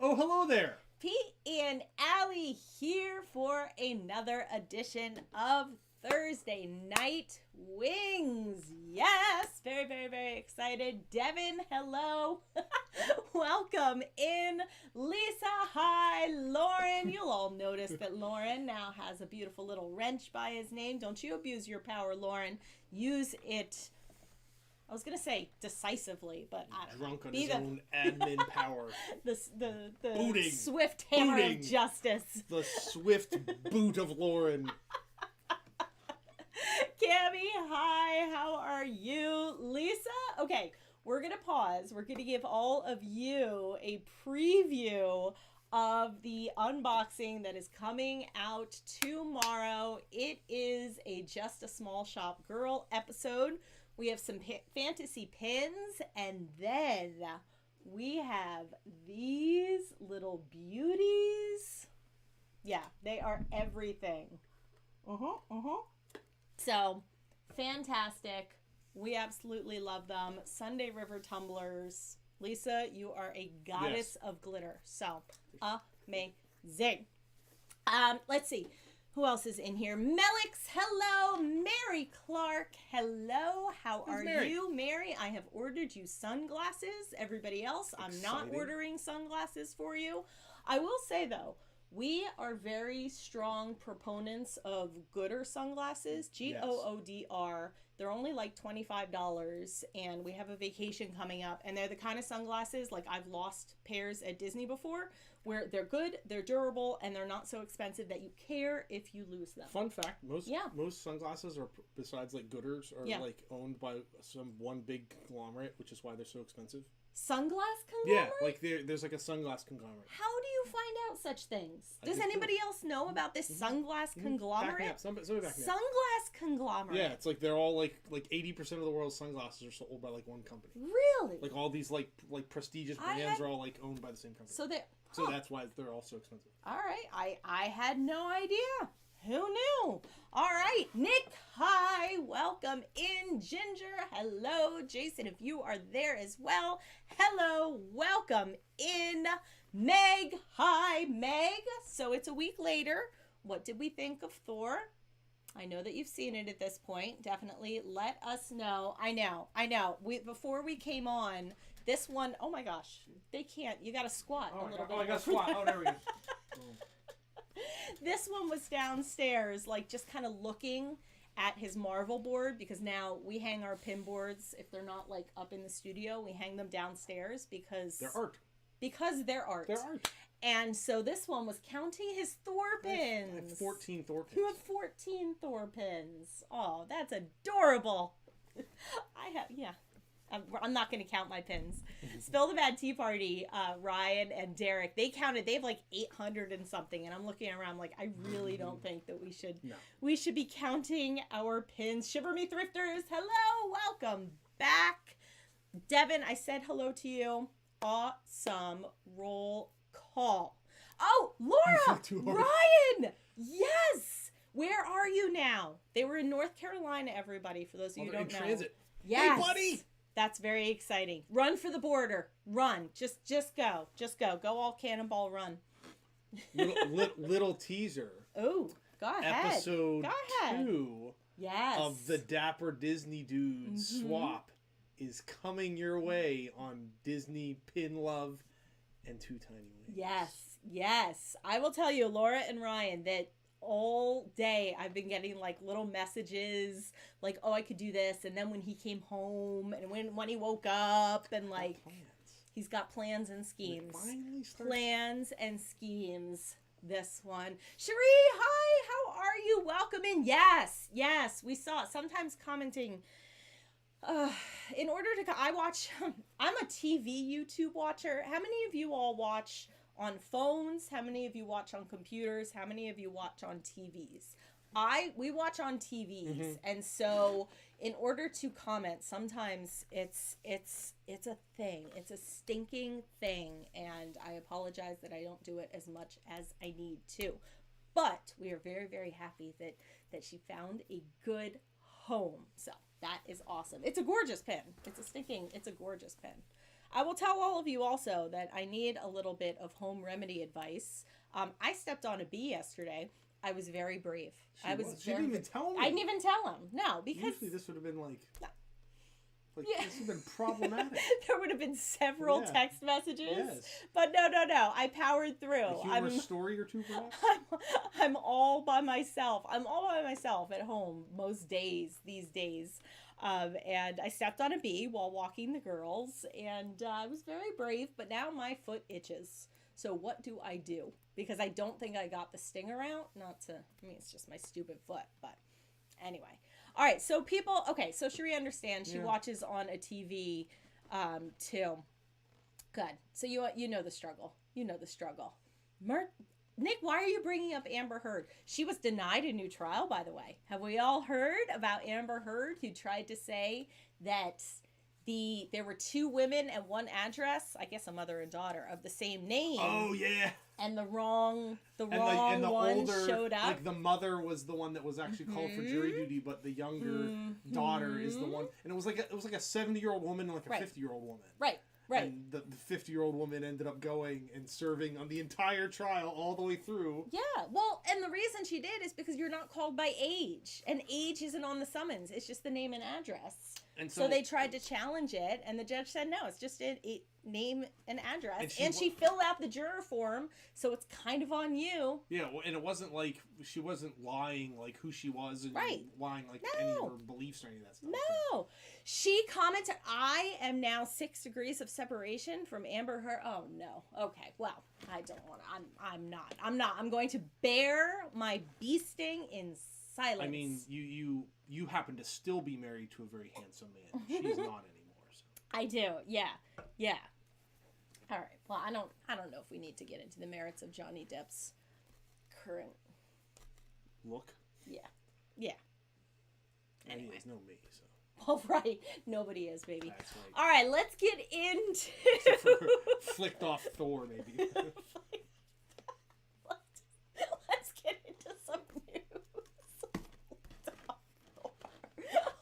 Oh, hello there. Pete and Allie here for another edition of Thursday Night Wings. Yes, very, very, very excited. Devin, hello. Welcome in. Lisa, hi. Lauren, you'll all notice that Lauren now has a beautiful little wrench by his name. Don't you abuse your power, Lauren. Use it. I was going to say decisively, but I don't Drunk know. on his own admin power. The Booting. swift hammer of justice. The swift boot of Lauren. Cammy, hi, how are you? Lisa? Okay, we're going to pause. We're going to give all of you a preview of the unboxing that is coming out tomorrow. It is a Just a Small Shop Girl episode. We have some fantasy pins, and then we have these little beauties. Yeah, they are everything. So, fantastic. We absolutely love them. Sunday River tumblers. Lisa, you are a goddess of glitter. So, amazing. Let's see. Who else is in here? Melix, hello. Mary Clark, hello. How are you, Mary? I have ordered you sunglasses. Everybody else, I'm not ordering sunglasses for you. I will say, though, we are very strong proponents of Goodr sunglasses, Goodr. They're only like $25, and we have a vacation coming up, and they're the kind of sunglasses, like I've lost pairs at Disney before, where they're good, they're durable, and they're not so expensive that you care if you lose them. Fun fact, most sunglasses are, besides like Goodrs, are like owned by one big conglomerate, which is why they're so expensive. Sunglass conglomerate? Yeah, like there's like a sunglass conglomerate. How do you find out such things? Does anybody else know about this sunglass conglomerate? Back me up. Somebody back me up. Sunglass conglomerate. Yeah, it's like they're all like 80% of the world's sunglasses are sold by like one company. Really? Like all these like prestigious brands are all like owned by the same company. So that's why they're all so expensive. All right, I had no idea. Who knew? All right, Nick, hi. Welcome in. Ginger, hello. Jason, if you are there as well, hello. Welcome in. Meg, hi. Meg, so it's a week later. What did we think of Thor? I know that you've seen it at this point. Definitely let us know. I know. Before we came on, this one, oh my gosh, they can't. You got to squat a little bit. Oh, I got to squat. Oh, there we go. This one was downstairs, like just kind of looking at his Marvel board, because now we hang our pin boards, if they're not like up in the studio, we hang them downstairs because they're art. They're art. And so this one was counting his Thor pins. I have 14 Thor pins. You have 14 Thor pins. Oh, that's adorable. I'm not going to count my pins. Spill the Bad Tea Party, Ryan and Derek, they have like 800 and something, and I'm looking around like, I really don't think that we should be counting our pins. Shiver Me Thrifters, hello, welcome back. Devin, I said hello to you. Awesome roll call. Oh, Laura, Ryan, yes. Where are you now? They were in North Carolina, everybody, for those of you who don't know. Transit. Yes. Hey, buddy. That's very exciting. Run for the border. Run. Just go. Go all cannonball run. Little teaser. Oh, go ahead. Episode 2 of the Dapper Disney Dudes swap is coming your way on Disney Pin Love and Two Tiny Wings. Yes. I will tell you, Laura and Ryan, that all day I've been getting like little messages like, oh, I could do this, and then when he came home and when he woke up, and like he's got plans and schemes. Plans and schemes. This one. Cherie, hi, how are you? Welcome in. Yes, we saw it. Sometimes commenting. In order to, I'm a TV YouTube watcher. How many of you all watch on phones? How many of you watch on computers? How many of you watch on TVs? We watch on TVs, and so in order to comment, sometimes it's a thing. It's a stinking thing, and I apologize that I don't do it as much as I need to. But we are very, very happy that she found a good home. So that is awesome. It's a gorgeous pin. It's a gorgeous pin. I will tell all of you also that I need a little bit of home remedy advice. I stepped on a bee yesterday. I was very brave. She didn't even tell me. I didn't even tell him. No, because usually this would have been this would have been problematic. There would have been several text messages. Yes. But no. I powered through. A humorous story or two, perhaps? I'm all by myself. I'm all by myself at home most days these days. And I stepped on a bee while walking the girls, and I was very brave, but now my foot itches. So what do I do? Because I don't think I got the stinger out. It's just my stupid foot, but anyway. All right, so so Cherie understands. She watches on a TV, too. Good. So you know the struggle. You know the struggle. Nick, why are you bringing up Amber Heard? She was denied a new trial, by the way. Have we all heard about Amber Heard, who tried to say that there were two women at one address, I guess a mother and daughter, of the same name. Oh, yeah. And the wrong one older, showed up. Like the mother was the one that was actually called for jury duty, but the younger daughter is the one. And it was like a 70-year-old woman and like a 50-year-old woman. Right. And the 50-year-old woman ended up going and serving on the entire trial all the way through. Yeah. Well, and the reason she did is because you're not called by age. And age isn't on the summons. It's just the name and address. And so they tried to challenge it, and the judge said, no, it's just a name and address. And she filled out the juror form, so it's kind of on you. Yeah, and it wasn't like she wasn't lying like who she was and lying like any of her beliefs or any of that stuff. No. She commented, I am now 6 degrees of separation from Amber Heard. Oh, no. Okay, well, I don't want to. I'm not. I'm going to bear my bee sting in silence. I mean, you happen to still be married to a very handsome man. She's not anymore. So. I do. Yeah. All right. Well, I don't know if we need to get into the merits of Johnny Depp's current look. Yeah. Anyway, there's no me. So. All right. Nobody is, baby. That's right. All right. Let's get into flicked off Thor, maybe. Let's get into some news.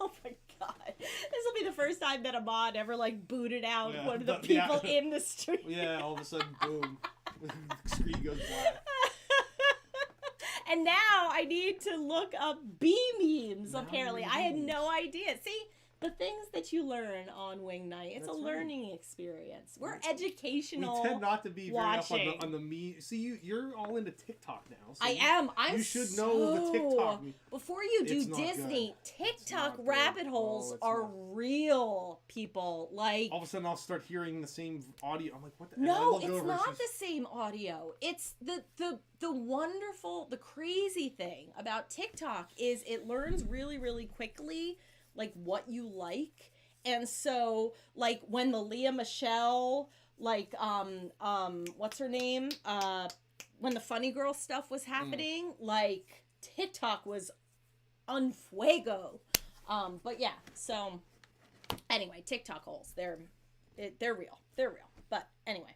Oh my god. This will be the first time that Ahmad ever booted out one of the people in the street. Yeah, all of a sudden, boom. Screen goes black. And now I need to look up bee memes, apparently. I had no idea. See, the things that you learn on Wing Night, it's a learning experience. We're educational. We tend not to be very up on the me. See, you're all into TikTok now. So I am. You should know the TikTok. Before you do Disney, TikTok rabbit holes are real, people. All of a sudden, I'll start hearing the same audio. I'm like, what the? No, it's not the same audio. It's the wonderful, the crazy thing about TikTok is it learns really, really quickly what you like. And so when the Lea Michele what's her name, when the Funny Girl stuff was happening, TikTok was on fuego. But yeah, so anyway, TikTok holes, they're real, but anyway,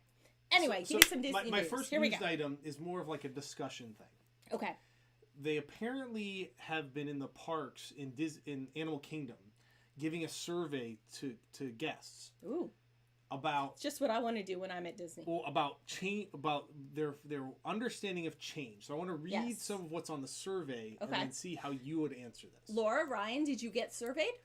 give me some Disney news. My first news item is more of a discussion thing. Okay. They apparently have been in the parks in Animal Kingdom, giving a survey to guests. Ooh. About it's just what I want to do when I'm at Disney. Well, about change, about their understanding of change. So I want to read some of what's on the survey and then see how you would answer this. Laura, Ryan, did you get surveyed?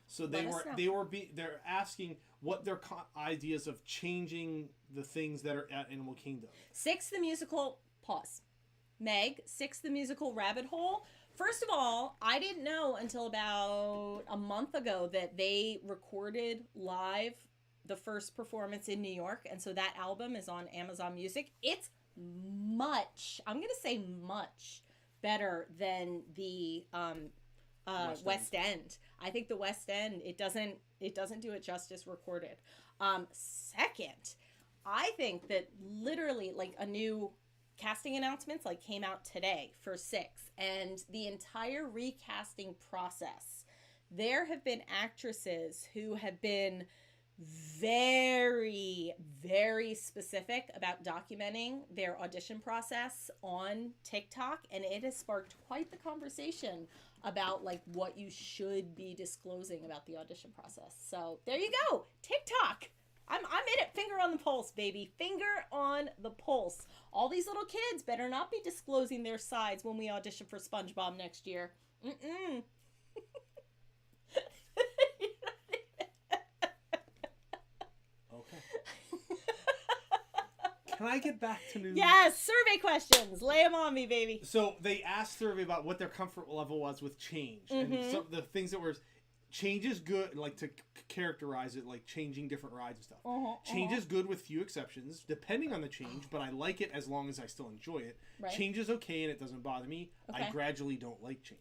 So they're asking what their ideas of changing the things that are at Animal Kingdom. Six the musical. Pause. Meg, Six the musical rabbit hole. First of all, I didn't know until about a month ago that they recorded live the first performance in New York, and so that album is on Amazon Music. It's much better than the West End. I think the West End, it doesn't do it justice recorded. Second, I think that literally a new casting announcements came out today for Six, and the entire recasting process, there have been actresses who have been very, very specific about documenting their audition process on TikTok, and it has sparked quite the conversation about what you should be disclosing about the audition process. So there you go, TikTok. I'm in it. Finger on the pulse, baby. Finger on the pulse. All these little kids better not be disclosing their sides when we audition for SpongeBob next year. Mm-mm. Okay. Can I get back to news? Yes, survey questions. Lay them on me, baby. So they asked survey about what their comfort level was with change. And some the things that were... Change is good, like to characterize it, like changing different rides and stuff. Change is good with few exceptions, depending on the change, but I like it as long as I still enjoy it. Right. Change is okay and it doesn't bother me. Okay. I gradually don't like change.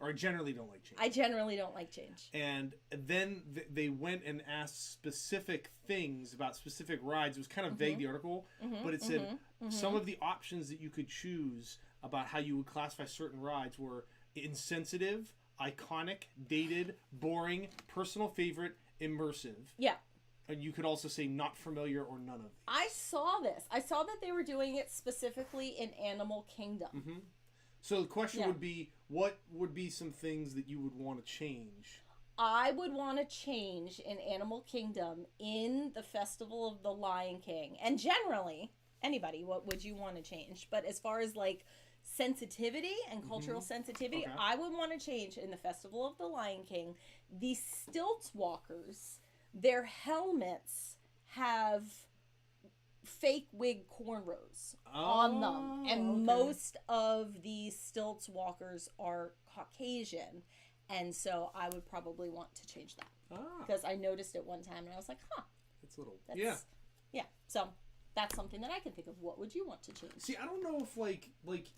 Or I generally don't like change. I generally don't like change. And then they went and asked specific things about specific rides. It was kind of vague, the article, but it said some of the options that you could choose about how you would classify certain rides were insensitive, iconic, dated, boring, personal favorite, immersive. Yeah. And you could also say not familiar or none of these. I saw this. I saw that they were doing it specifically in Animal Kingdom. So the question would be, what would be some things that you would want to change? I would want to change in Animal Kingdom in the Festival of the Lion King. And generally, anybody, what would you want to change? But as far as like sensitivity and cultural sensitivity, I would want to change in the Festival of the Lion King. The stilts walkers, their helmets have fake wig cornrows on them, and most of the stilts walkers are Caucasian, and so I would probably want to change that because I noticed it one time and I was like, it's a little yeah. So that's something that I can think of. What would you want to change? See, I don't know if like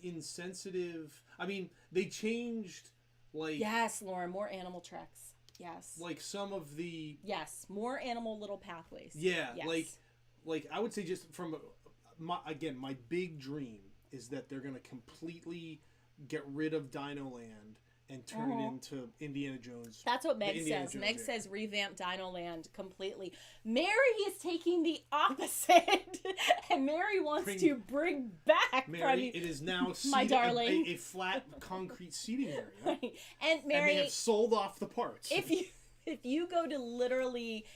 insensitive. I mean, they changed like yes, Lauren, more animal treks. Yes, like some of the more animal little pathways. Yeah, yes. like I would say just from my big dream is that they're gonna completely get rid of Dino Land and turn it into Indiana Jones. That's what Meg says. Meg says revamp Dino Land completely. Mary is taking the opposite. And Mary wants to bring back... Mary, it is now my darling. A flat concrete seating area. Right. And Mary... And they have sold off the parts. If you go to literally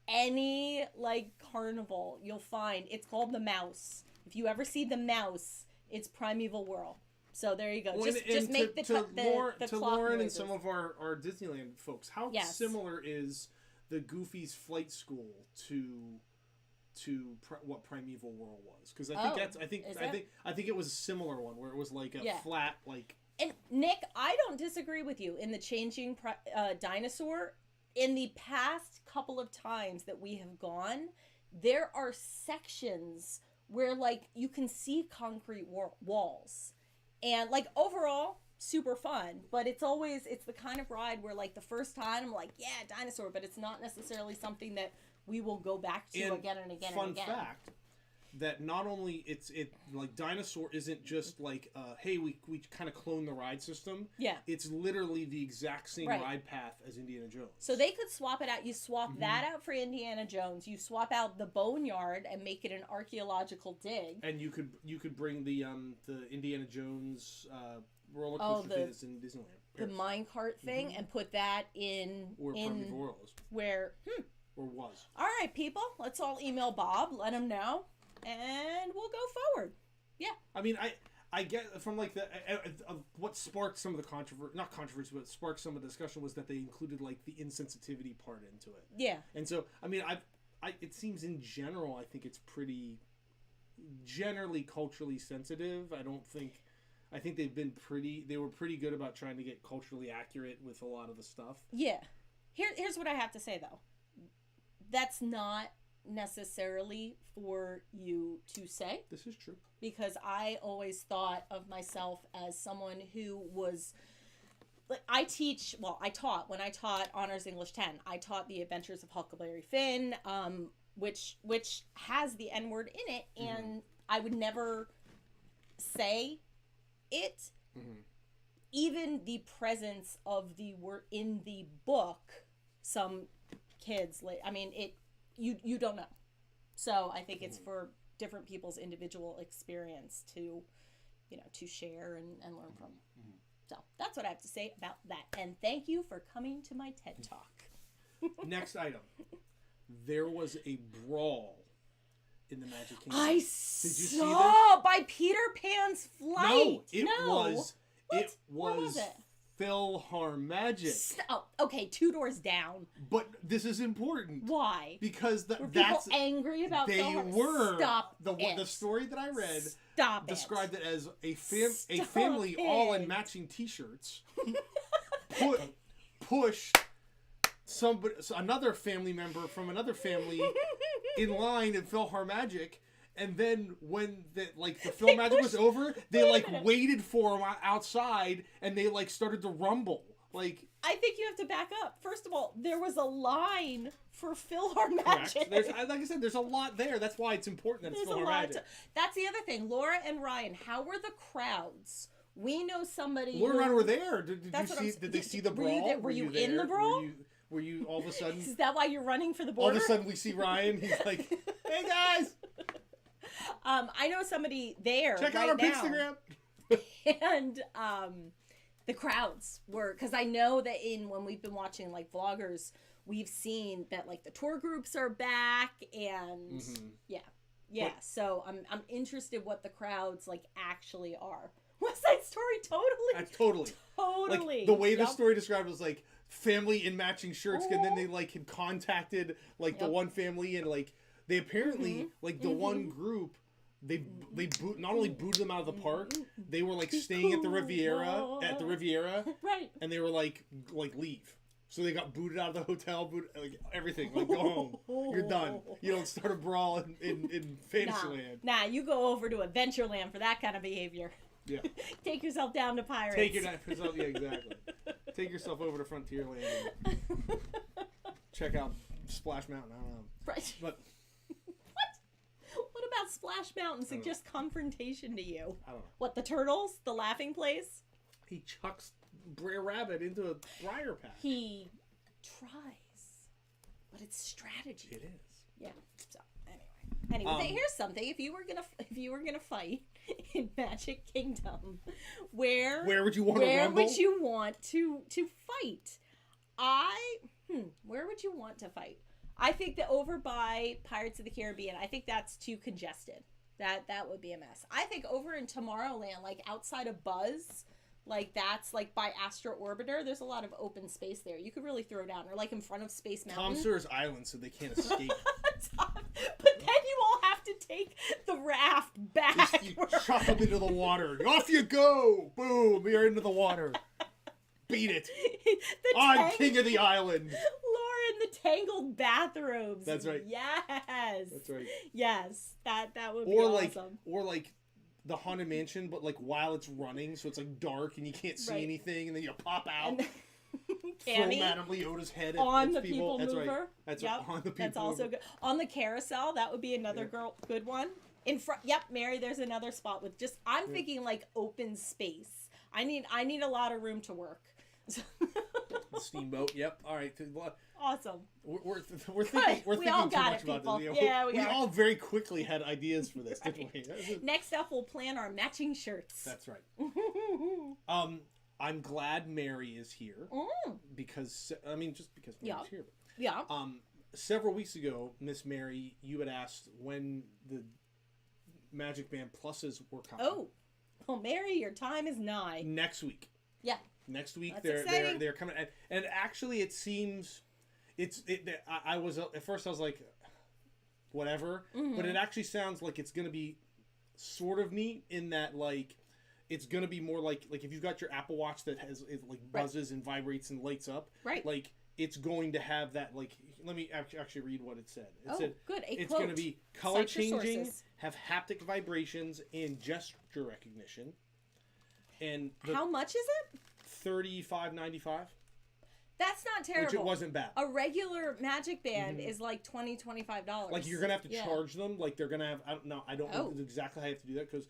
any like carnival, you'll find it's called the Mouse. If you ever see the Mouse, it's Primeval Whirl. So there you go. Well, just make the Lauren noises. And some of our Disneyland folks. How similar is the Goofy's Flight School to what Primeval Whirl was? Because I think it was a similar one where it was like a flat like. And Nick, I don't disagree with you in the changing dinosaur. In the past couple of times that we have gone, there are sections where like you can see concrete walls. And, like, overall, super fun. But it's the kind of ride where, like, the first time, I'm like, yeah, dinosaur. But it's not necessarily something that we will go back to again and again and again. Fun fact, that not only like, dinosaur isn't just, like, hey, we kind of clone the ride system. Yeah. It's literally the exact same ride path as Indiana Jones. So they could swap it out. You swap that out for Indiana Jones. You swap out the boneyard and make it an archaeological dig. And you could bring the Indiana Jones roller coaster thing that's in Disneyland. The minecart thing and put that in... Where Primeval Whirl is. Where... Or was. All right, people. Let's all email Bob. Let him know. And we'll go forward. Yeah. I mean, I get from like what sparked some of the controversy, but sparked some of the discussion was that they included like the insensitivity part into it. Yeah. And so, I mean, it seems in general, I think it's pretty generally culturally sensitive. I think they were pretty good about trying to get culturally accurate with a lot of the stuff. Yeah. Here's what I have to say though. That's not necessarily for you to say. This is true. Because I always thought of myself as someone who was like when I taught Honors English 10, I taught The Adventures of Huckleberry Finn, which has the N-word in it, and I would never say it. Even the presence of the word in the book, some kids, I mean, you don't know. So I think it's for different people's individual experience to share and learn from. So that's what I have to say about that. And thank you for coming to my TED Talk. Next item. there was a brawl in the Magic Kingdom. I Did you see that? By Peter Pan's flight. No, it was PhilharMagic. Oh, okay, 2 doors down. But this is important. Why? Because were people angry about they were. Stop the story that I read described it as a family all in matching T-shirts pushed another family member from another family in line in PhilharMagic. And then when the PhilharMagic was over, they waited for him outside, and they started to rumble. I think you have to back up. First of all, there was a line for PhilharMagic. Like I said, there's a lot there. That's why it's important that it's PhilharMagic. That's the other thing. Laura and Ryan, how were the crowds? We know somebody. Laura and Ryan were there. Did they see the brawl? Were you in the brawl? Were you all of a sudden? Is that why you're running for the border? All of a sudden, we see Ryan. He's like, "Hey guys." I know somebody there. Check out our Instagram. And the crowds were, because I know that when we've been watching vloggers, we've seen that the tour groups are back, and so I'm interested what the crowds actually are. West Side Story, totally. The way the story described was family in matching shirts, and then they had contacted the one family, and they apparently the one group. They not only booted them out of the park, they were staying at the Riviera, right? And they were leave. So they got booted out of the hotel, everything. Go home. You're done. You don't start a brawl in Fantasyland. Nah, you go over to Adventureland for that kind of behavior. Yeah. Take yourself down to Pirates. Exactly. Take yourself over to Frontierland and check out Splash Mountain. I don't know. Right. But what about Splash Mountain suggest confrontation to you? I don't know. What, the turtles? The laughing place? He chucks Brer Rabbit into a briar patch. He tries. But it's strategy. It is. Yeah. So anyway, here's something. If you were gonna fight in Magic Kingdom, where would you want to rumble? Where would you want to fight? Where would you want to fight? I think that over by Pirates of the Caribbean, I think that's too congested. That would be a mess. I think over in Tomorrowland, outside of Buzz, that's by Astro Orbiter, there's a lot of open space there. You could really throw down, or in front of Space Mountain. Tom Sawyer's Island, so they can't escape. But then you all have to take the raft back. You chuck them into the water. Off you go! Boom! You're into the water. Beat it. I'm king of the island. In the tangled bathrooms. That's right. Yes. That's right. Yes. That would be awesome. Or the Haunted Mansion, but while it's running, so it's dark and you can't see anything, and then you pop out. Throw Madame Leota's head on the people mover. Right. That's right. On the people That's also good. On the carousel, that would be another good one. In front, Mary, there's another spot with I'm thinking open space. I need a lot of room to work. The steamboat. Yep. All right. Awesome. We're thinking too much about this. We all very quickly had ideas for this, didn't we? Next up, we'll plan our matching shirts. That's right. I'm glad Mary is here because just because Mary's here. Yeah. Several weeks ago, Miss Mary, you had asked when the Magic Band Pluses were coming. Oh, well, Mary, your time is nigh. Next week. Yeah. Next week That's they're coming, and actually it seems I was at first I was like whatever, but it actually sounds like it's gonna be sort of neat in that it's gonna be more like if you've got your Apple Watch that has buzzes and vibrates and lights up, right? It's going to have that let me actually read what it said. It said good. It's going to be color changing, have haptic vibrations and gesture recognition. And how much is it? $35.95. That's not terrible. Which it wasn't bad. A regular Magic Band is $20-$25. You're gonna have to charge them. They're gonna have. I don't know exactly how you have to do that because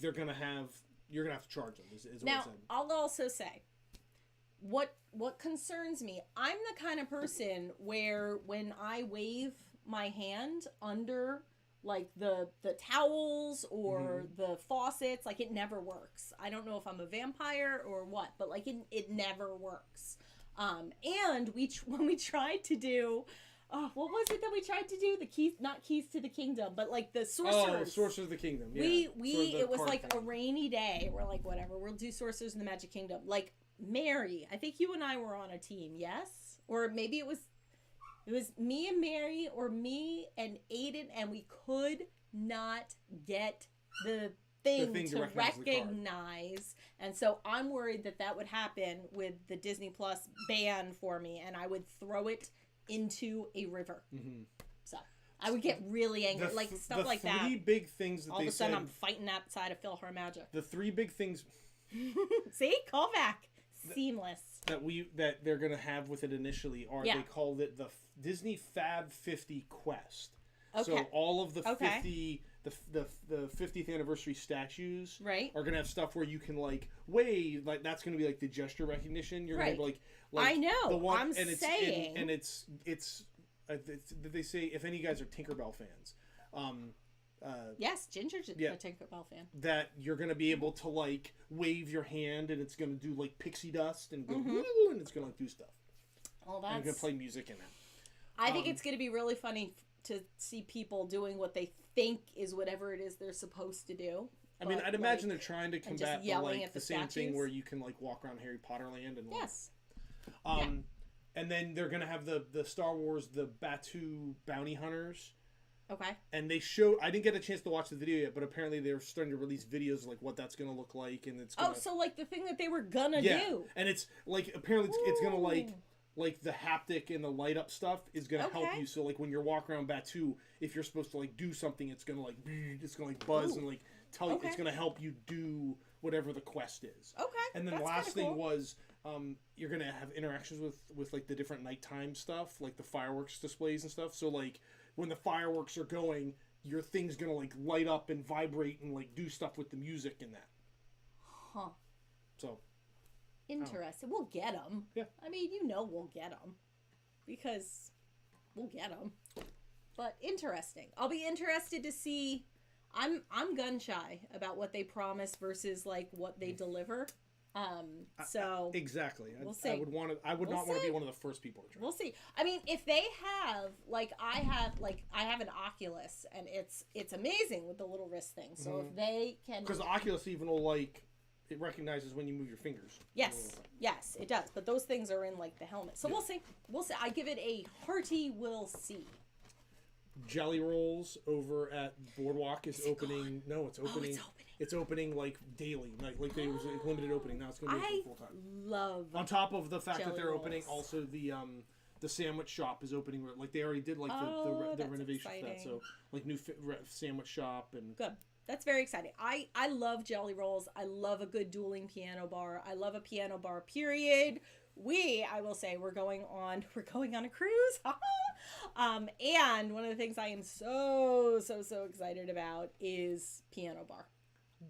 they're gonna have. You're gonna have to charge them. Is now, what it said. I'll also say, what concerns me. I'm the kind of person where when I wave my hand under the towels or the faucets, it never works. I don't know if I'm a vampire or what, but it never works. And when we tried to do Oh, what was it that we tried to do? The keys, not keys to the kingdom, but like the sorcerers. Oh, sorcerers of the kingdom. Yeah. It was like a rainy day. We're like, whatever, we'll do sorcerers in the magic kingdom. Like Mary, I think you and I were on a team, yes? Or maybe it was me and Mary, or me and Aiden, and we could not get the thing to recognize. And so I'm worried that would happen with the Disney Plus ban for me, and I would throw it into a river. Mm-hmm. So I would get really angry, stuff like that. The 3 big things that all of a sudden I'm fighting outside of PhilharMagic. The 3 big things. See, call back. Seamless. That they're gonna have with it initially are they called it the Disney Fab 50 Quest. Okay. So all of the 50 the 50th anniversary statues are gonna have stuff where you can like wave, like that's gonna be like the gesture recognition. You're gonna be like I know. The one, I'm saying, and it's they say if any of you guys are Tinkerbell fans, yes, Ginger's a Tinkerbell fan. That you're gonna be able to like wave your hand and it's gonna do like pixie dust and go and it's gonna like do stuff. Oh, that's. And you're gonna play music in that. I think it's gonna be really funny to see people doing what they think is whatever it is they're supposed to do. I mean, I'd imagine they're trying to combat the same thing where you can like walk around Harry Potter land and yes. And then they're gonna have the Star Wars the Batuu bounty hunters. Okay. And they showed. I didn't get a chance to watch the video yet, but apparently they're starting to release videos of, like what that's gonna look like, and it's. Gonna, so like the thing that they were gonna do. And it's like apparently it's gonna like the haptic and the light up stuff is gonna help you. So like when you're walking around Batuu, if you're supposed to like do something, it's gonna like buzz and like tell you. It's gonna help you do whatever the quest is. Okay. And then the last thing was. You're gonna have interactions with like the different nighttime stuff, like the fireworks displays and stuff. So like when the fireworks are going, your thing's gonna like light up and vibrate and like do stuff with the music in that. Huh. So. Interesting. We'll get them. Yeah. I mean, we'll get them because we'll get them. But interesting. I'll be interested to see. I'm gun shy about what they promise versus like what they deliver. So exactly. We'll see. I would not want to be one of the first people to try. We'll see. I mean, if they have I have an Oculus and it's amazing with the little wrist thing. So if they can, because the Oculus even will like it recognizes when you move your fingers. Yes, it does. But those things are in like the helmet. So we'll see. I give it a hearty we'll see. Jelly Rolls over at Boardwalk is opening. Gone? No, it's opening. It's opening. It's opening like daily, like they was a limited opening. Now it's going to be full time. Love. On top of the fact that they're rolls. opening, also the sandwich shop is opening. Like they already did like the renovation for that. So like new sandwich shop and good. That's very exciting. I love Jelly Rolls. I love a good dueling piano bar. I love a piano bar. Period. I will say, we're going on a cruise. And one of the things I am so excited about is piano bar.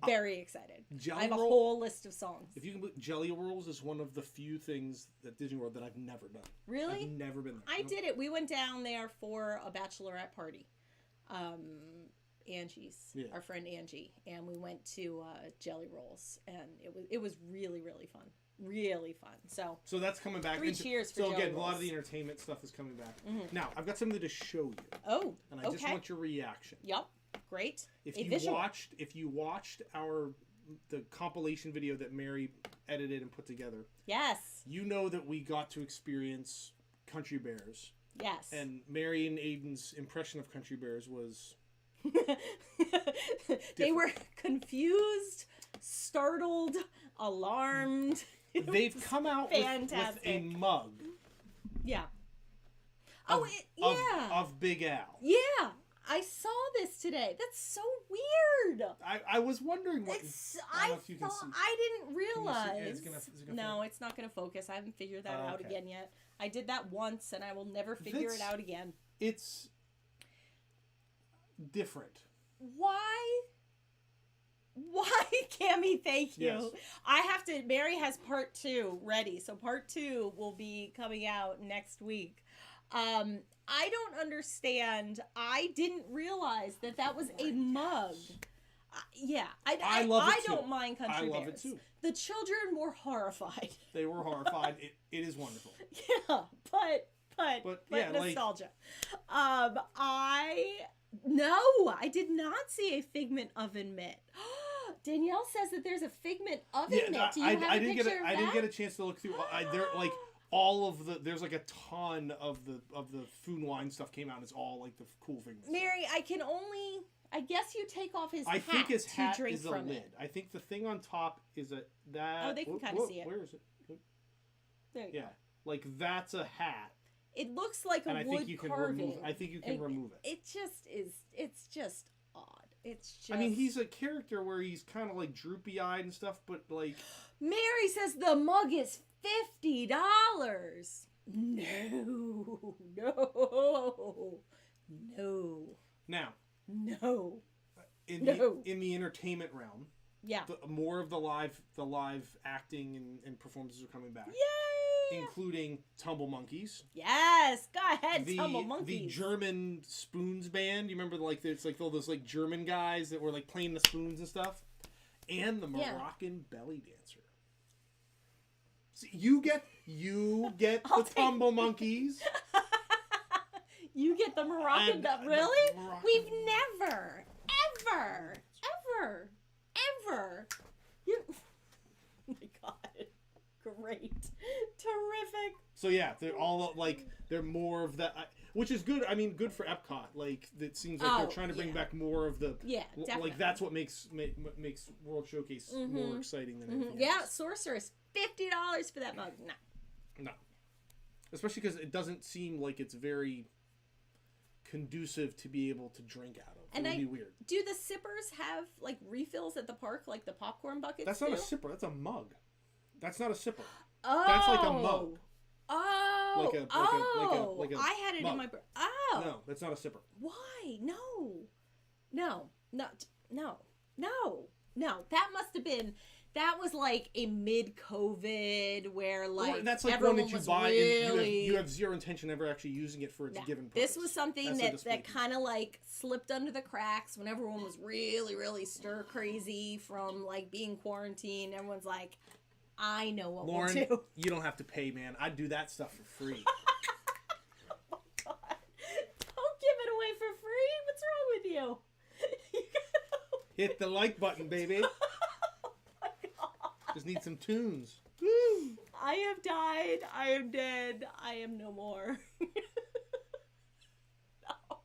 Very excited. I have a whole list of songs. If you can believe, Jelly Rolls is one of the few things at Disney World that I've never done. Really? I've never been there. I did it. We went down there for a bachelorette party. Angie's, our friend Angie, and we went to Jelly Rolls, and it was really, really fun. Really fun. So that's coming back. 3 cheers for Jelly Rolls. A lot of the entertainment stuff is coming back. Mm-hmm. Now I've got something to show you. Oh, and I just want your reaction. Yep, great. If you watched the compilation video that Mary edited and put together, yes, you know that we got to experience Country Bears. Yes, and Mary and Aiden's impression of Country Bears was. They were confused, startled, alarmed. They've come out with a mug. Yeah. Of Big Al. Yeah. I saw this today. That's so weird. I was wondering what. I didn't realize. No, it's not going to focus. I haven't figured that out again yet. I did that once, and I will never figure it out again. It's different. Why, Cammie? Thank you. Yes. Mary has part 2 ready, so part 2 will be coming out next week. I don't understand. I didn't realize that was a mug. I love it too. I don't mind Country Bears. I love it too. The children were horrified. They were horrified. It is wonderful. Yeah, but But yeah, nostalgia. I did not see a Figment oven mitt. Danielle says that there's a Figment oven mitt. Do you have a picture of that? I didn't get a chance to look through. They're like all of the. There's like a ton of the Food and Wine stuff came out. And it's all like the cool Figments. Mary, I guess you take off his hat. I think his hat drink is a from lid. it. I think the thing on top is that. Oh, they can kind of see it. Where is it? There you go. Like that's a hat. It looks like a wood carving. I think you can remove it. It just is. It's just odd. It's just. I mean, he's a character where he's kind of like droopy eyed and stuff, but like. Mary says the mug is $50. No. Now. No. In the entertainment realm. Yeah. More of the live acting and performances are coming back. Yay! Including Tumble Monkeys. Yes, go ahead, Tumble Monkeys. The German Spoons band. You remember it's like all those like German guys that were like playing the spoons and stuff, and the Moroccan belly dancer. So you get the Tumble Monkeys. You get the Moroccan. Really? We've never, ever. You. Oh my God. Great. Terrific. So yeah, they're all like they're more of that, which is good. I mean, good for Epcot. Like it seems like they're trying to bring back more of the. Yeah, definitely. Like that's what makes World Showcase more exciting than anything else. Sorceress, $50 for that mug. No. Especially because it doesn't seem like it's very conducive to be able to drink out of. It would be weird. Do the sippers have like refills at the park, like the popcorn buckets? That's not a sipper. That's a mug. That's not a sipper. Oh. That's like a mug. Oh. Like a I had it mug. in my. Oh. No, that's not a sipper. Why? No. That must have been. That was like a mid-COVID where like that's like one that you buy and you have zero intention of ever actually using it for its given purpose. This was something that kind of like slipped under the cracks when everyone was really, really stir crazy from like being quarantined. Everyone's like, I know what Lauren, we'll do. You don't have to pay, man. I'd do that stuff for free. Oh, God. Don't give it away for free. What's wrong with you? Hit the like button, baby. Just need some tunes. Woo. I have died. I am dead. I am no more. No.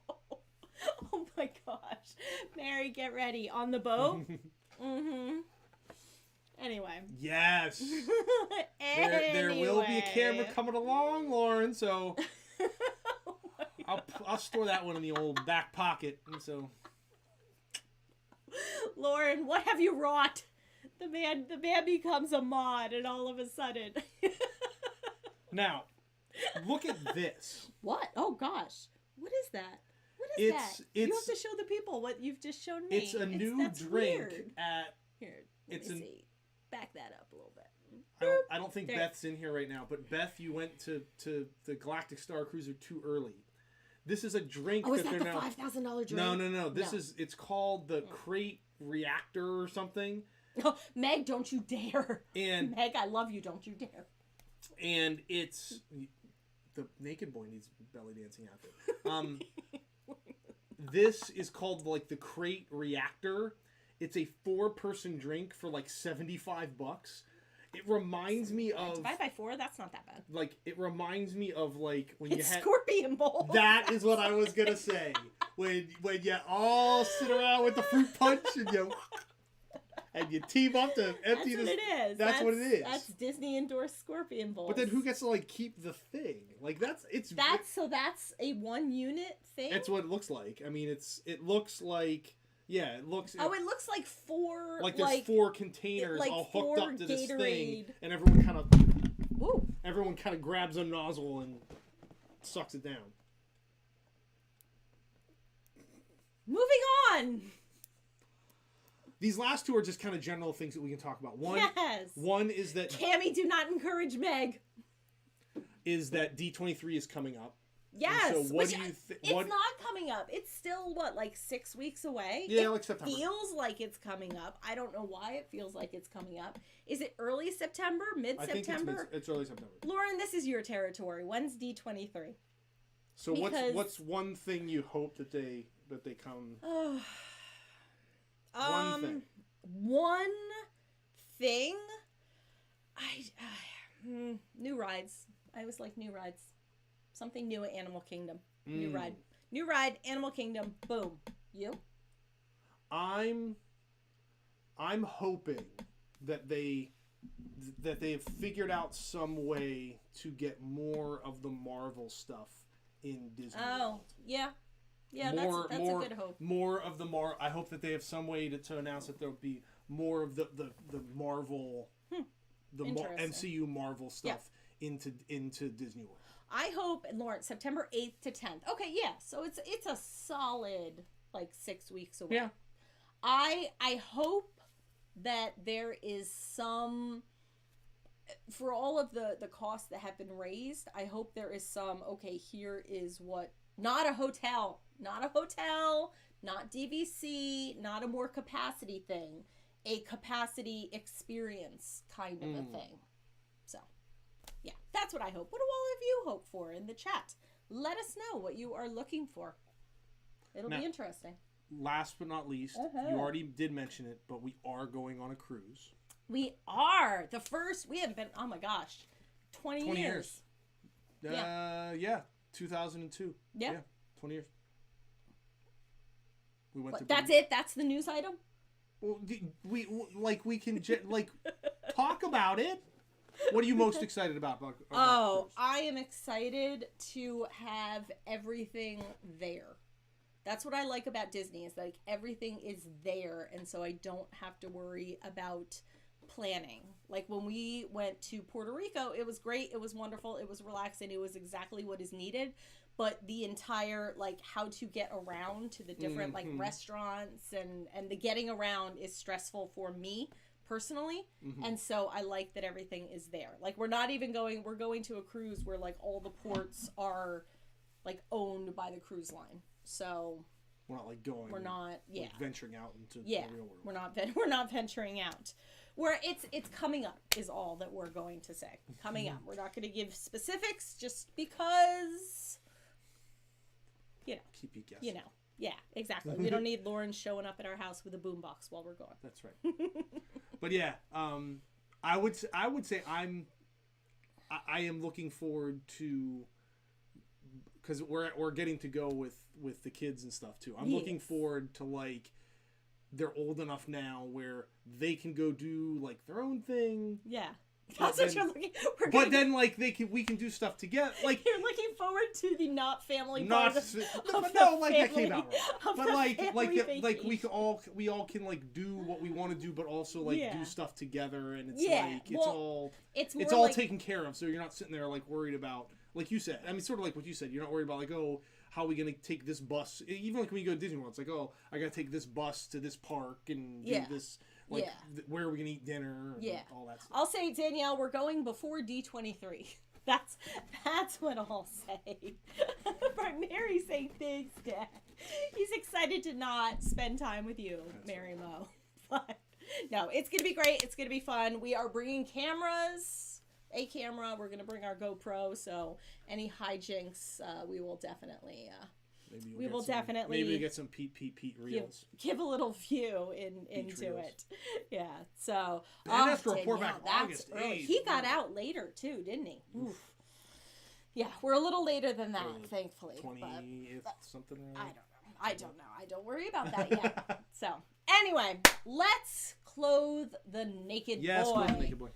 Oh my gosh. Mary, get ready. On the boat? Mm-hmm. Anyway. Yes. There will be a camera coming along, Lauren, so I'll store that one in the old back pocket. And so Lauren, what have you wrought? The man becomes a mod, and all of a sudden. Now, look at this. What? Oh gosh, what is that? What is that? You have to show the people what you've just shown me. It's a new drink weird. at. Here, let me see. Back that up a little bit. I don't think Beth's in here right now, but Beth, you went to the Galactic Star Cruiser too early. This is a drink that they're now. $5,000 drink? No. It's called the Crate Reactor or something. Oh, Meg, don't you dare. And Meg, I love you, don't you dare. And it's the naked boy needs belly dancing outfit. This is called like the Crate Reactor. It's a 4-person drink for like $75. It reminds me of divide by 4. That's not that bad. Like it reminds me of like when you had Scorpion Bowl. That is what I was gonna say. When you all sit around with the fruit punch and you team up to empty this. That's what it is. That's what it is. That's Disney endorsed Scorpion Bowl. But then who gets to like keep the thing? Like that's a 1 unit thing. That's what it looks like. I mean, it looks like. Yeah, it looks. Oh, it looks like 4. Like there's 4 containers all hooked up to this Gatorade. thing, and everyone kind of grabs a nozzle and sucks it down. Moving on. These last 2 are just kind of general things that we can talk about. One is that Tammy, do not encourage Meg. Is that D23 is coming up? Yes. And so what do you think? It's not coming up. It's still like 6 weeks away. Yeah, like September. Feels like it's coming up. I don't know why it feels like it's coming up. Is it early September? Mid-September? I think it's early September. Lauren, this is your territory. When's D23? So what's one thing you hope that they come? One thing. New rides. I always like new rides. Something new at Animal Kingdom. New ride. Animal Kingdom. Boom. You? I'm hoping that they've figured out some way to get more of the Marvel stuff in Disney World. Yeah. Yeah, that's a good hope. More of the I hope that they have some way to announce that there'll be more of the Marvel, MCU Marvel stuff into Disney World. I hope, and Lawrence, September 8th to 10th. Okay, yeah, so it's a solid 6 weeks away. Yeah. I hope that there is some, for all of the costs that have been raised, I hope there is some, okay, here is what, not a hotel, not DVC, not a more capacity thing, a capacity experience kind of a thing. So, yeah, that's what I hope. What do all of you hope for in the chat? Let us know what you are looking for. It'll be interesting. Last but not least, you already did mention it, but we are going on a cruise. We are. The first, we haven't been, oh my gosh, 20 years. Yeah, 2002. Yeah. 20 years. We went to That's it? That's the news item? Well, we can talk about it. What are you most excited about cruise? I am excited to have everything there. That's what I like about Disney, is everything is there, and so I don't have to worry about planning. Like when we went to Puerto Rico, it was great, it was wonderful, it was relaxing, it was exactly what is needed, but the entire how to get around to the different restaurants and the getting around is stressful for me personally, and so I like that everything is there. We're going to a cruise where all the ports are owned by the cruise line. So we're not venturing out into the real world. We're not venturing out. It's coming up is all that we're going to say. Coming up. We're not going to give specifics just because keep you guessing. Yeah, exactly. We don't need Lauren showing up at our house with a boombox while we're gone. That's right. But yeah, I would say I am looking forward to, because we're getting to go with the kids and stuff too. I'm looking forward to they're old enough now where they can go do their own thing. Yeah. That's what you're looking for. But then we can do stuff together. You're looking forward to the not family part of that came out right. But we all can do what we want to do, but also do stuff together, and it's it's all taken care of. So you're not sitting there worried about, like you said. I mean, sort of like what you said. You're not worried about how are we going to take this bus? Even when you go to Disney World, it's I got to take this bus to this park and do this. Where are we going to eat dinner? And all that stuff. I'll say, Danielle, we're going before D23. That's what I'll say. Mary's saying thanks, Dad. He's excited to not spend time with you, Mary Mo. But no, it's going to be great. It's going to be fun. We are bringing cameras. A camera. We're going to bring our GoPro. So any hijinks, we will definitely... maybe we get some Pete reels. Give a little view into it. Yeah. So and that's to report back August 8th. He got out later too, didn't he? Oof. Yeah, we're a little later than that, thankfully. 20th something. I don't know. I don't worry about that yet. So anyway, let's clothe the naked boy. Yes, clothe the naked boy.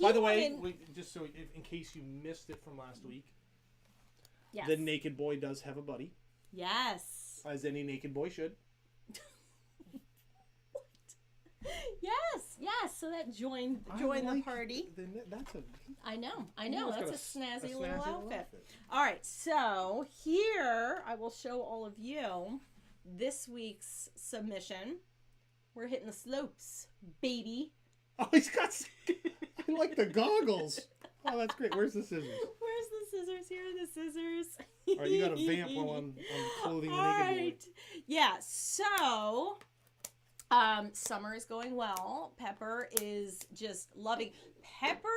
By the way, just so in case you missed it from last week, the naked boy does have a buddy. Yes. As any naked boy should. What? Yes. So that joined the party. I know. That's a snazzy little outfit. All right. So here I will show all of you this week's submission. We're hitting the slopes, baby. Oh, he's got. I like the goggles. Oh, that's great. Where's the scissors? Where's the scissors? Here are the scissors. All right, you got a vamp while I'm clothing the naked boy. Yeah, so summer is going well. Pepper is just loving. Pepper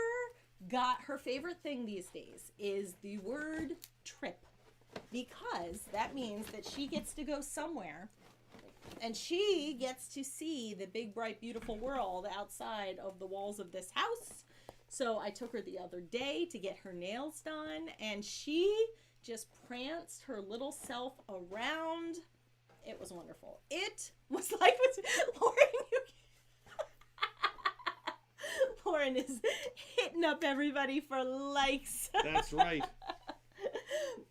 got her favorite thing these days is the word trip. because that means that she gets to go somewhere and she gets to see the big, bright, beautiful world outside of the walls of this house. So I took her the other day to get her nails done, and she just pranced her little self around. It was wonderful. It was like Lauren, Lauren is hitting up everybody for likes. That's right.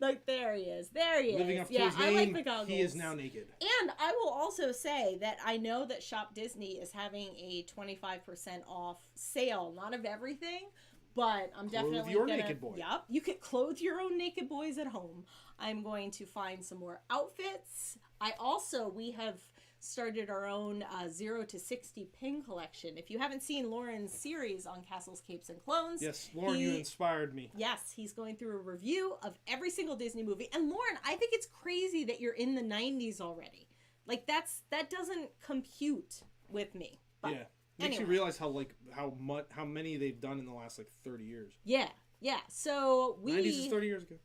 Like, there he is. There he is. Living up to his name, I like the goggles. he is now naked. And I will also say that I know that Shop Disney is having a 25% off sale. Not of everything, but I'm definitely your naked boy. Yep. You could clothe your own naked boys at home. I'm going to find some more outfits. We have started our own 0 to 60 pin collection. If you haven't seen Lauren's series on Castles, Capes, and Clones. Yes, Lauren, you inspired me. Yes, he's going through a review of every single Disney movie. And Lauren, I think it's crazy that you're in the 90s already. Like, that doesn't compute with me. But yeah. Makes you realize how many they've done in the last 30 years. Yeah. Yeah. So 90s is 30 years ago.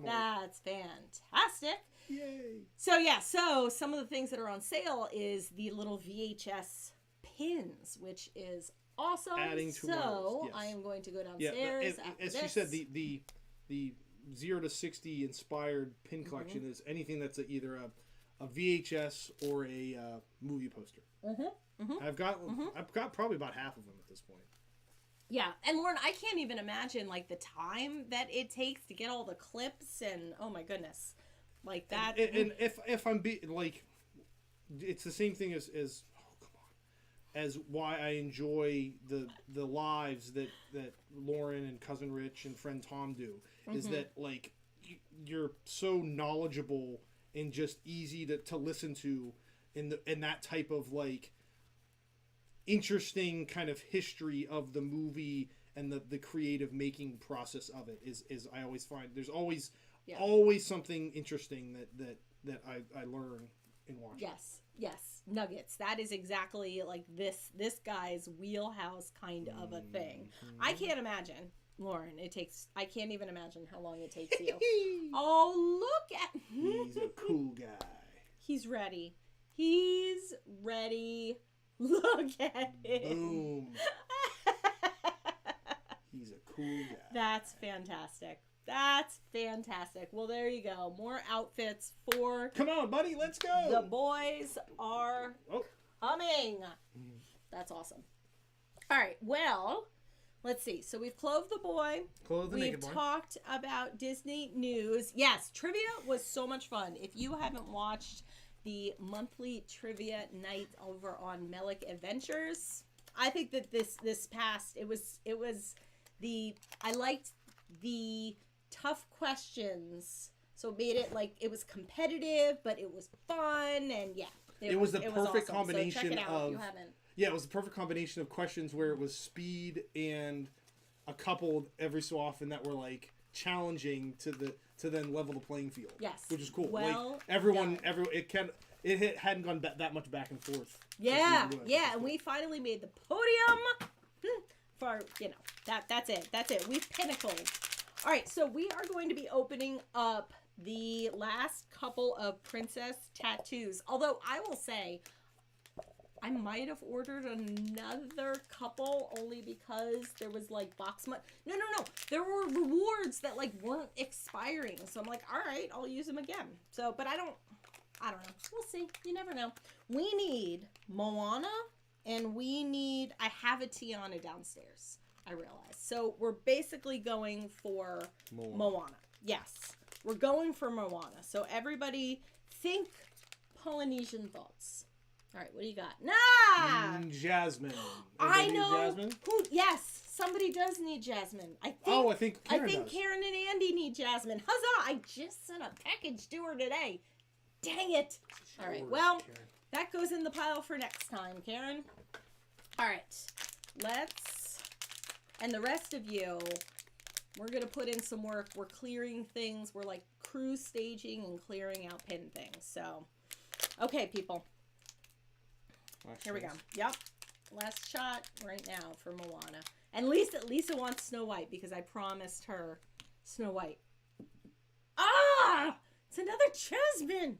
That's fantastic. Yay. So some of the things that are on sale is the little VHS pins, which is awesome. Adding to yes. I am going to go downstairs after as this. you said, the 0 to 60 inspired pin collection is anything that's either a VHS or a movie poster. I've got probably about half of them at this point. Yeah, and Lauren, I can't even imagine the time that it takes to get all the clips, and oh my goodness, that. And if I'm it's the same thing as as why I enjoy the lives that Lauren and Cousin Rich and friend Tom do is that you're so knowledgeable and just easy to listen to in that type of interesting kind of history of the movie and the creative making process of it is I always find there's always something interesting that I learn in watching. Yes, nuggets. That is exactly this guy's wheelhouse kind of a thing. I can't imagine, Lauren. I can't even imagine how long it takes you. Oh, look at. He's a cool guy. He's ready. Look at him. Boom. He's a cool guy. That's fantastic. Well, there you go. More outfits for... Come on, buddy. Let's go. The boys are coming. That's awesome. All right. Well, let's see. So we've clothed the boy. We've talked about Disney news. Yes, trivia was so much fun. If you haven't watched the monthly trivia night over on Melick Adventures, I think that this past I liked the tough questions, so it made it it was competitive, but it was fun, and it was the perfect awesome. Combination so check it out of if you haven't. Yeah, it was the perfect combination of questions where it was speed and a couple every so often that were challenging to then level the playing field. Yes, which is cool. Well, it hadn't gone that much back and forth. Yeah, and we finally made the podium for that's it. We've pinnacled. All right, so we are going to be opening up the last couple of princess tattoos. Although I will say, I might have ordered another couple only because there was box money. No. There were rewards that weren't expiring. So I'm all right, I'll use them again. So, but I don't know. We'll see. You never know. We need Moana and I have a Tiana downstairs, I realize. So we're basically going for Moana. Yes. We're going for Moana. So everybody think Polynesian thoughts. All right, what do you got? Nah! Jasmine. I know. Jasmine? Yes, somebody does need Jasmine. I think Karen and Andy need Jasmine. Huzzah! I just sent a package to her today. Dang it. All right, well, that goes in the pile for next time, Karen. All right, and the rest of you, we're going to put in some work. We're clearing things. We're crew staging and clearing out pin things. So, okay, people. Here we go. Yep. Last shot right now for Moana. And Lisa wants Snow White because I promised her Snow White. It's another Jasmine.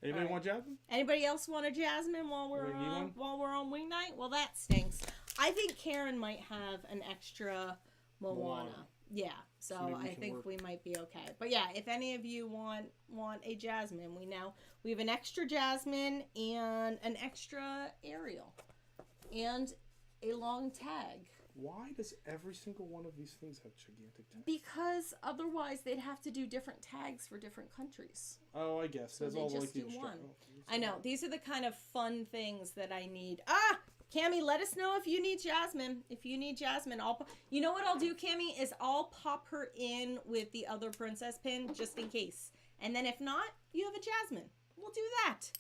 Anybody want Jasmine? Anybody else want a Jasmine while we're on wing night? Well, that stinks. I think Karen might have an extra Moana. Yeah, so I think we might be okay. But yeah, if any of you want a Jasmine, we have an extra Jasmine and an extra Ariel and a long tag. Why does every single one of these things have gigantic tags? Because otherwise they'd have to do different tags for different countries. Oh, I guess. So that's they all just like the do one. Oh, I know. These are the kind of fun things that I need. Cammie, let us know if you need Jasmine. If you need Jasmine, you know what I'll do, Cammie, is I'll pop her in with the other princess pin just in case. And then if not, you have a Jasmine. We'll do that.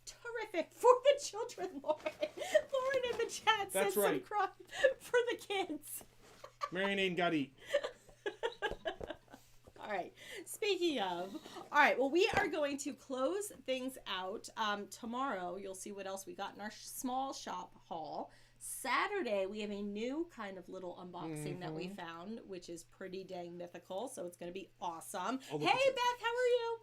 Terrific for the children, Lauren. Lauren in the chat said subscribe for the kids. Marianne got to eat. All right. Speaking of, all right. Well, we are going to close things out. Tomorrow, you'll see what else we got in our small shop haul. Saturday, we have a new kind of little unboxing that we found, which is pretty dang mythical. So it's going to be awesome. Hey, Beth, how are you?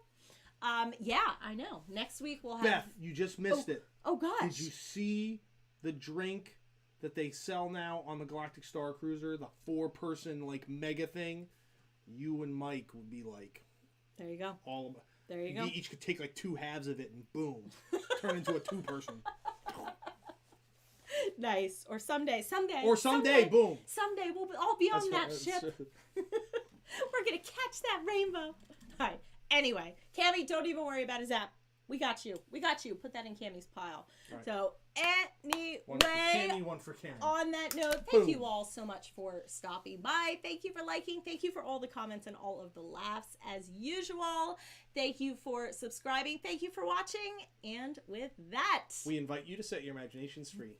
Yeah, I know. Next week we'll have... Beth, you just missed it. Oh, gosh. Did you see the drink that they sell now on the Galactic Star Cruiser? The 4-person, mega thing? You and Mike would be There you go. There you go. You each could take 2 halves of it and boom. Turn into a 2-person. Nice. Or someday, boom. Someday we'll all be on that ship. We're going to catch that rainbow. All right. Anyway, Cammie, don't even worry about his app. We got you. Put that in Cammie's pile. Right. So, anyway, one for Cammie. On that note, thank you all so much for stopping by. Thank you for liking. Thank you for all the comments and all of the laughs as usual. Thank you for subscribing. Thank you for watching. And with that, we invite you to set your imaginations free.